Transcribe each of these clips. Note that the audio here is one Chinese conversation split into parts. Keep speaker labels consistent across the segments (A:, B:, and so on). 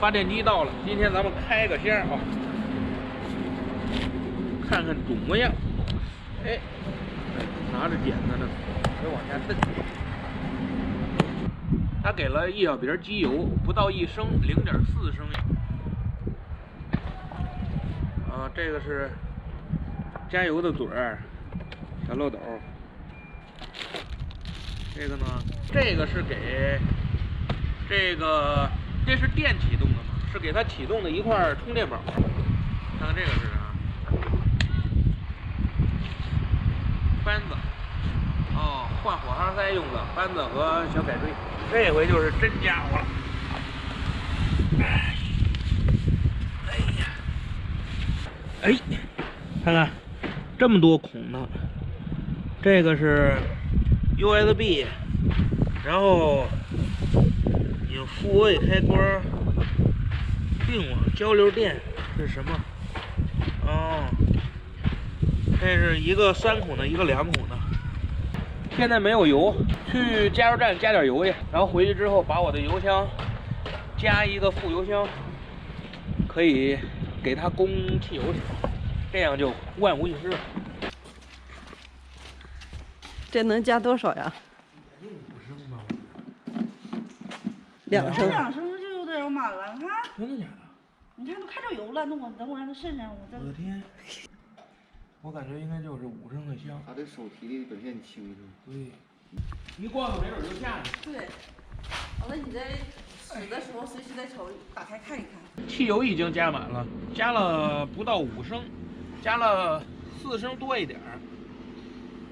A: 发电机到了，今天咱们开个箱啊，看看主模样。哎，拿着剪子呢，得往下蹬。他给了1小瓶机油，不到1升，0.4升。啊，这个是加油的嘴儿，小漏斗。这个呢，这个是给这是电启动的嘛，是给它启动的一块充电宝。看看这个是啥？扳子。哦，换火花塞用的扳子和小改锥。这回就是真家伙了。哎呀，哎，看看这么多孔呢。这个是 USB， 然后有复位开关、并网交流电是什么？哦，这是一个3孔的，一个2孔的。现在没有油，去加油站加点油去，然后回去之后把我的油箱加一个副油箱，可以给它供汽油使，这样就万无一失了。
B: 这能加多少呀
A: 5升吧。
B: 2升。
C: 2升就有点满了，你看。
A: 真的假的？
C: 你看都开着油了，那我等会让它渗上，我再。
A: 我的天！我感觉应该就是5升的箱。
D: 它这手提的本线轻是吧？
A: 对，一灌没准就下去。
C: 对。完了，你在使的时候随时再瞅，打开看一看。
A: 汽油已经加满了，加了不到5升，加了4升多一点儿。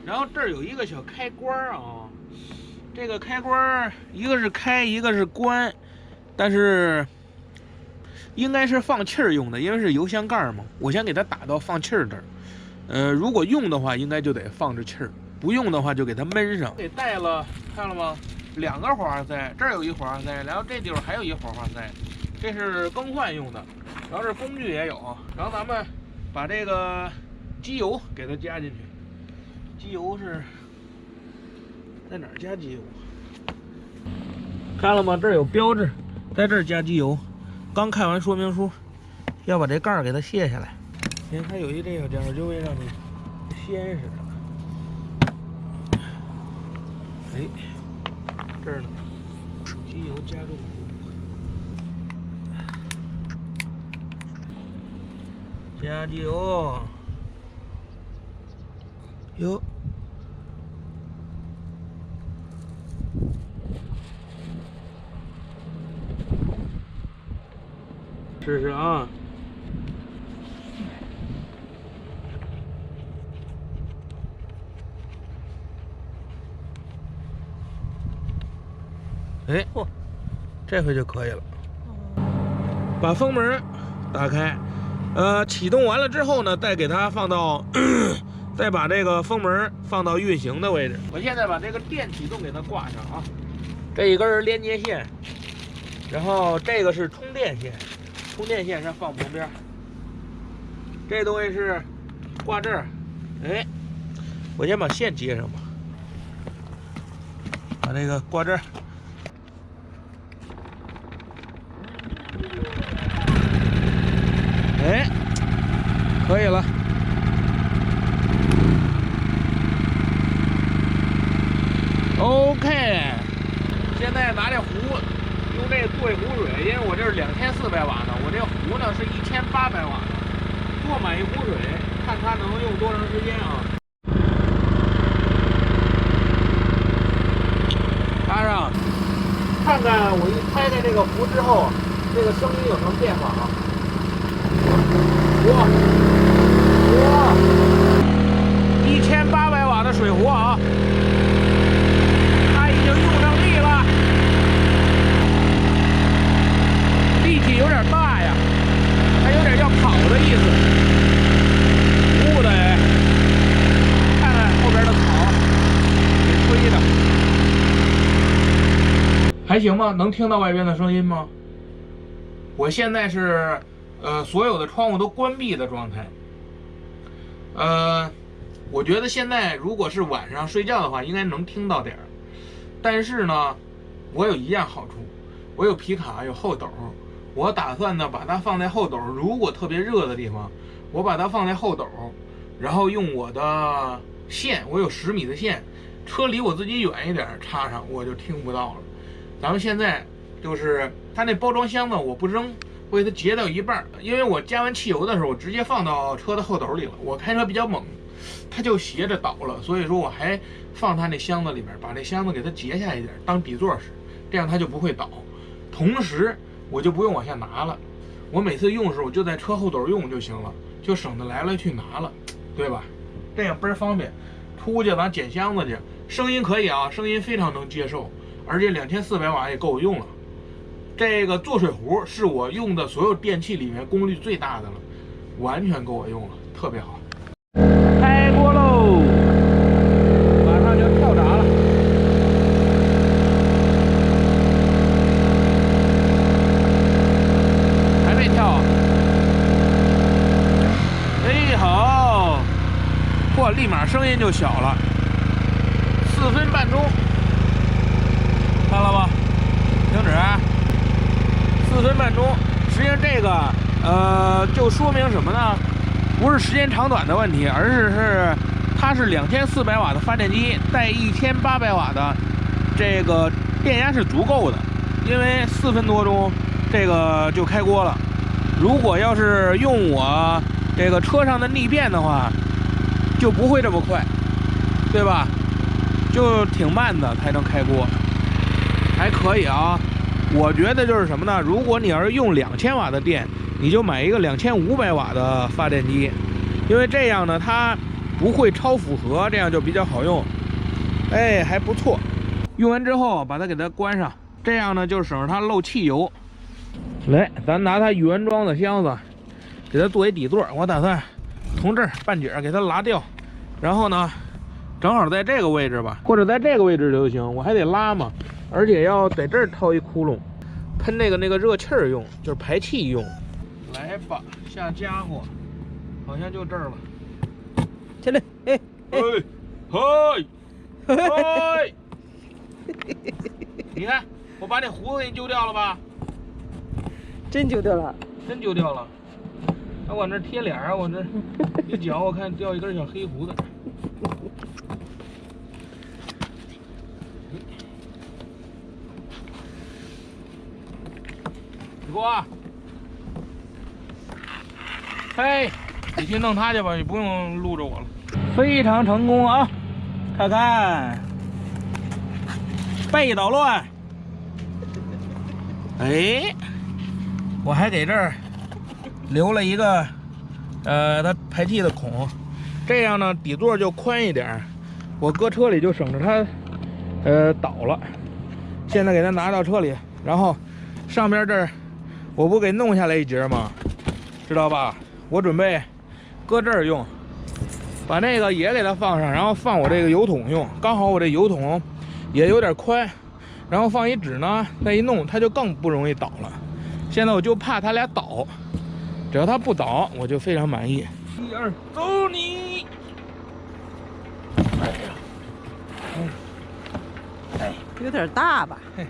A: 然后这儿有一个小开关啊，这个开关一个是开，一个是关，但是应该是放气儿用的，因为是油箱盖嘛。我先给它打到放气儿这儿。如果用的话，应该就得放着气儿；不用的话，就给它闷上。给带了，看了吗？2个火花塞，这儿有一火花塞，然后这地方还有一火花塞，这是更换用的。然后这工具也有，然后咱们把这个机油给它加进去。机油是在哪儿加机油？看了吗？这儿有标志，在这儿加机油。刚看完说明书，要把这盖儿给它卸下来。你看它有一这小点儿，就会让你掀似的。哎，这儿呢，机油加重。加机油。哟。试试啊！哎，嚯，这回就可以了。把风门打开，启动完了之后呢，再给它放到，再把这个风门放到运行的位置。我现在把这个电启动给它挂上啊，这一根连接线，然后这个是充电线。充电线先放旁边，这东西是挂这儿。哎，我先把线接上吧，把这个挂这儿。哎，可以了。OK， 现在拿这壶。用这做一壶水，因为我这是2400瓦的，我这壶呢是1800瓦的，做满一壶水，看它能用多长时间啊？插上，看看我一开开这个壶之后，这个声音有什么变化啊？哇，1800瓦的水壶啊，它已经用上力了。力气有点大呀，它有点要跑的意思。雾的哎，看看后边的草，给吹的，还行吗？能听到外边的声音吗？我现在是所有的窗户都关闭的状态。我觉得现在如果是晚上睡觉的话，应该能听到点儿。但是呢，我有一样好处，我有皮卡，有后斗。我打算呢把它放在后斗，如果特别热的地方，我把它放在后斗，然后用我的线，我有10米的线，车离我自己远一点插上，我就听不到了。咱们现在就是它那包装箱子我不扔，我给它截到一半，因为我加完汽油的时候我直接放到车的后斗里了，我开车比较猛，它就斜着倒了，所以说我还放它那箱子里边，把那箱子给它截下一点当底座使，这样它就不会倒，同时我就不用往下拿了，我每次用的时候我就在车后斗用就行了，就省得来去拿了，对吧？这样倍儿方便。出去咱捡箱子去，声音可以啊，声音非常能接受，而且2400瓦也够我用了。这个做水壶是我用的所有电器里面功率最大的了，完全够我用了，特别好。开锅喽，马上就跳闸了。还没跳啊？哎，好，嚯，立马声音就小了。4分半钟，看了吗？停止。4分半钟，实际上这个就说明什么呢？不是时间长短的问题，而是它是2400瓦的发电机带1800瓦的这个电压是足够的，因为4分多钟这个就开锅了。如果要是用我这个车上的逆变的话，就不会这么快，对吧？就挺慢的才能开锅，还可以啊。我觉得就是什么呢？如果你要是用2000瓦的电，你就买一个2500瓦的发电机，因为这样呢它不会超负荷，这样就比较好用。哎，还不错。用完之后把它给它关上，这样呢就省着它漏汽油。来，咱拿它原装的箱子给它做一底座，我打算从这儿半截给它拉掉，然后呢正好在这个位置吧，或者在这个位置就行，我还得拉嘛，而且要在这儿掏一窟窿，喷那个热气儿用，就是排气用。来吧，下家伙，好像就这儿了。
B: 起来，哎，
A: 嘿，嘿，嘿，你看，我把那胡子给揪掉了吧？
B: 真揪掉了。
A: 真揪掉了。还往这贴脸啊，我这一脚我看掉一根小黑胡子。你给我，嘿，你去弄它去吧，你不用录着我了。非常成功啊！看看，背捣乱。哎，我还给这儿留了一个它排气的孔，这样呢底座就宽一点，我搁车里就省着它倒了。现在给它拿到车里，然后上边这儿我不给弄下来一截吗？知道吧？我准备搁这儿用，把那个也给它放上，然后放我这个油桶用。刚好我这油桶也有点宽，然后放一纸呢，再一弄它就更不容易倒了。现在我就怕它俩倒，只要它不倒，我就非常满意。1、2，走你！哎呀，哎，
B: 有点大吧？
A: 嘿，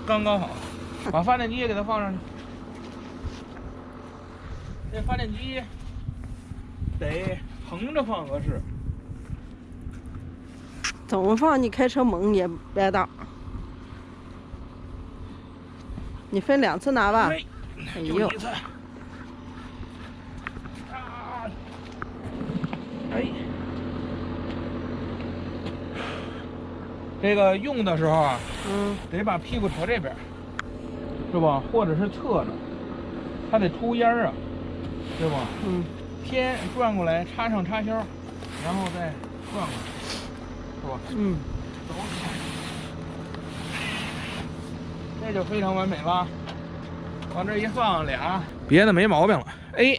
A: 刚刚好。把发电机也给它放上去。这发电机得横着放合适。
B: 怎么放？你开车猛也别倒。你分2次拿吧。
A: 哎
B: 呦，
A: 就一次。哎，这个用的时候啊，得把屁股朝这边，是吧？或者是侧着，它得出烟啊，对吧？先转过来，插上插销，然后再转过来，是吧？走起来，这就非常完美了。往这一放俩，别的没毛病了。哎，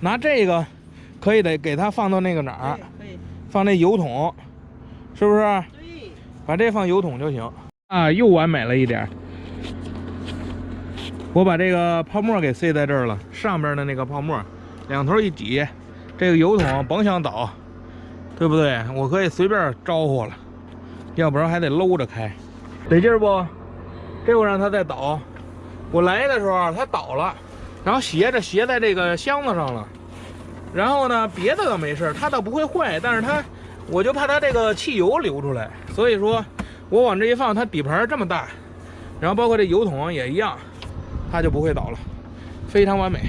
A: 拿这个可以得给它放到那个哪儿？
B: 可以。
A: 放那油桶，是不是？
B: 对。
A: 把这放油桶就行。啊，又完美了一点。我把这个泡沫给塞在这儿了，上边的那个泡沫，两头一挤，这个油桶甭想倒，对不对？我可以随便招呼了，要不然还得搂着开，得劲儿不？这会让它再倒，我来的时候它倒了，然后斜在这个箱子上了。然后呢，别的倒没事，它倒不会坏，但是我就怕它这个汽油流出来，所以说我往这一放，它底盘这么大，然后包括这油桶也一样，它就不会倒了，非常完美。